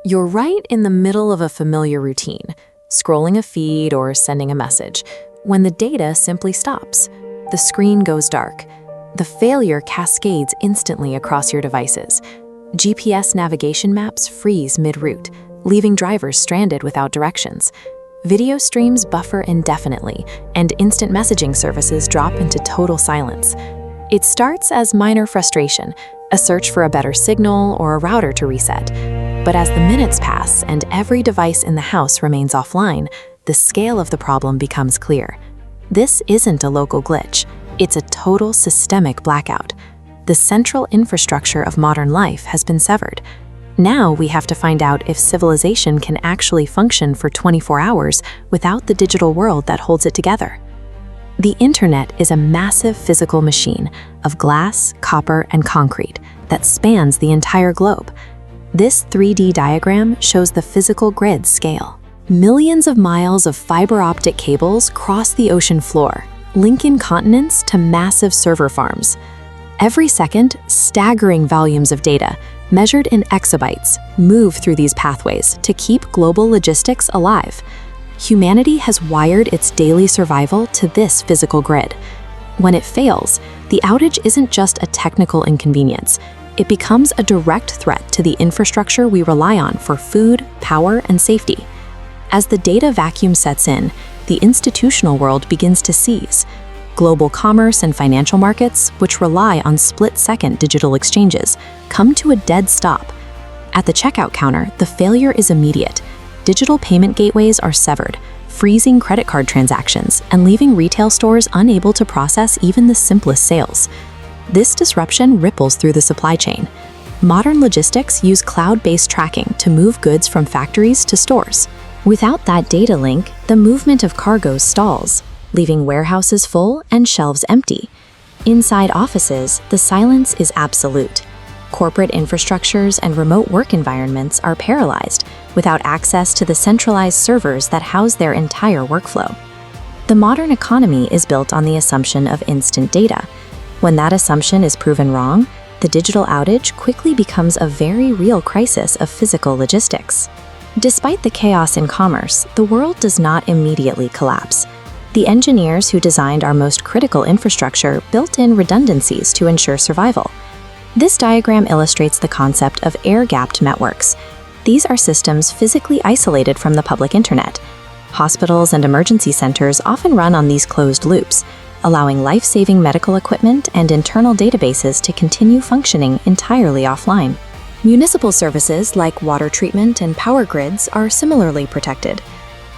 You're right in the middle of a familiar routine, scrolling a feed or sending a message, when the data simply stops. The screen goes dark. The failure cascades instantly across your devices. GPS navigation maps freeze mid-route, leaving drivers stranded without directions. Video streams buffer indefinitely, and instant messaging services drop into total silence. It starts as minor frustration, a search for a better signal or a router to reset. But as the minutes pass and every device in the house remains offline, the scale of the problem becomes clear. This isn't a local glitch. It's a total systemic blackout. The central infrastructure of modern life has been severed. Now we have to find out if civilization can actually function for 24 hours without the digital world that holds it together. The internet is a massive physical machine of glass, copper, and concrete that spans the entire globe. This 3D diagram shows the physical grid scale. Millions of miles of fiber optic cables cross the ocean floor, linking continents to massive server farms. Every second, staggering volumes of data, measured in exabytes, move through these pathways to keep global logistics alive. Humanity has wired its daily survival to this physical grid. When it fails, the outage isn't just a technical inconvenience. It becomes a direct threat to the infrastructure we rely on for food, power, and safety. As the data vacuum sets in, the institutional world begins to seize. Global commerce and financial markets, which rely on split-second digital exchanges, come to a dead stop. At the checkout counter, the failure is immediate. Digital payment gateways are severed, freezing credit card transactions and leaving retail stores unable to process even the simplest sales. This disruption ripples through the supply chain. Modern logistics use cloud-based tracking to move goods from factories to stores. Without that data link, the movement of cargoes stalls, leaving warehouses full and shelves empty. Inside offices, the silence is absolute. Corporate infrastructures and remote work environments are paralyzed without access to the centralized servers that house their entire workflow. The modern economy is built on the assumption of instant data. When that assumption is proven wrong, the digital outage quickly becomes a very real crisis of physical logistics. Despite the chaos in commerce, the world does not immediately collapse. The engineers who designed our most critical infrastructure built in redundancies to ensure survival. This diagram illustrates the concept of air-gapped networks. These are systems physically isolated from the public internet. Hospitals and emergency centers often run on these closed loops, allowing life-saving medical equipment and internal databases to continue functioning entirely offline. Municipal services like water treatment and power grids are similarly protected.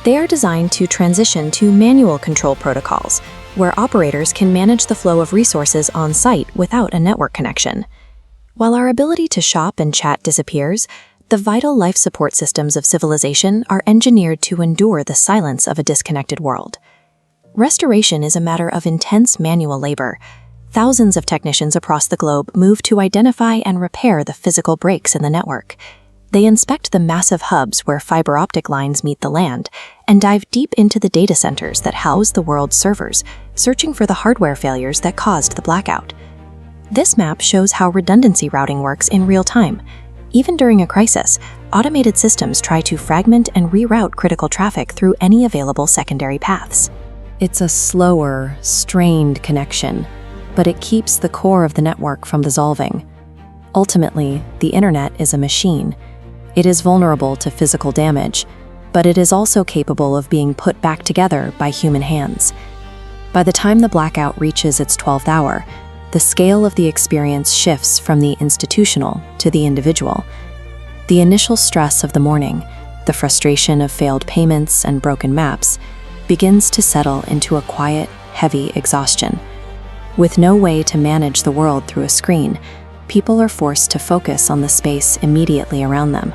They are designed to transition to manual control protocols, where operators can manage the flow of resources on site without a network connection. While our ability to shop and chat disappears, the vital life support systems of civilization are engineered to endure the silence of a disconnected world. Restoration is a matter of intense manual labor. Thousands of technicians across the globe move to identify and repair the physical breaks in the network. They inspect the massive hubs where fiber optic lines meet the land and dive deep into the data centers that house the world's servers, searching for the hardware failures that caused the blackout. This map shows how redundancy routing works in real time. Even during a crisis, automated systems try to fragment and reroute critical traffic through any available secondary paths. It's a slower, strained connection, but it keeps the core of the network from dissolving. Ultimately, the internet is a machine. It is vulnerable to physical damage, but it is also capable of being put back together by human hands. By the time the blackout reaches its 12th hour, the scale of the experience shifts from the institutional to the individual. The initial stress of the morning, the frustration of failed payments and broken maps, begins to settle into a quiet, heavy exhaustion. With no way to manage the world through a screen, people are forced to focus on the space immediately around them.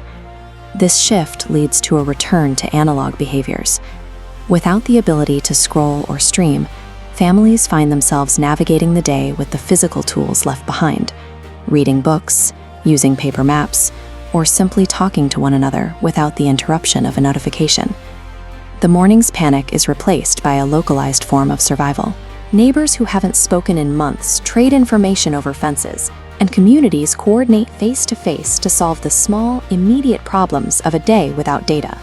This shift leads to a return to analog behaviors. Without the ability to scroll or stream, families find themselves navigating the day with the physical tools left behind, reading books, using paper maps, or simply talking to one another without the interruption of a notification. The morning's panic is replaced by a localized form of survival. Neighbors who haven't spoken in months trade information over fences, and communities coordinate face-to-face to solve the small, immediate problems of a day without data.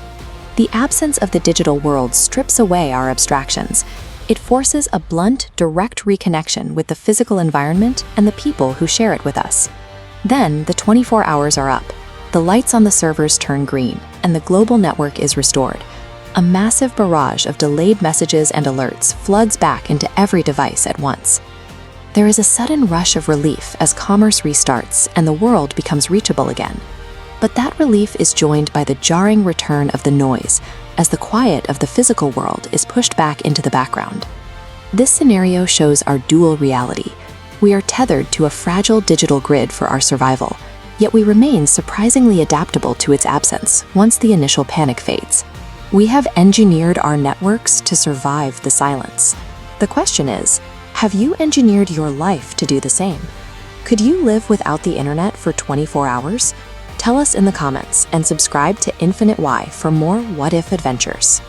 The absence of the digital world strips away our abstractions. It forces a blunt, direct reconnection with the physical environment and the people who share it with us. Then, the 24 hours are up. The lights on the servers turn green, and the global network is restored. A massive barrage of delayed messages and alerts floods back into every device at once. There is a sudden rush of relief as commerce restarts and the world becomes reachable again. But that relief is joined by the jarring return of the noise, as the quiet of the physical world is pushed back into the background. This scenario shows our dual reality. We are tethered to a fragile digital grid for our survival, yet we remain surprisingly adaptable to its absence once the initial panic fades. We have engineered our networks to survive the silence. The question is, have you engineered your life to do the same? Could you live without the internet for 24 hours? Tell us in the comments and subscribe to Infinite Why for more what-if adventures.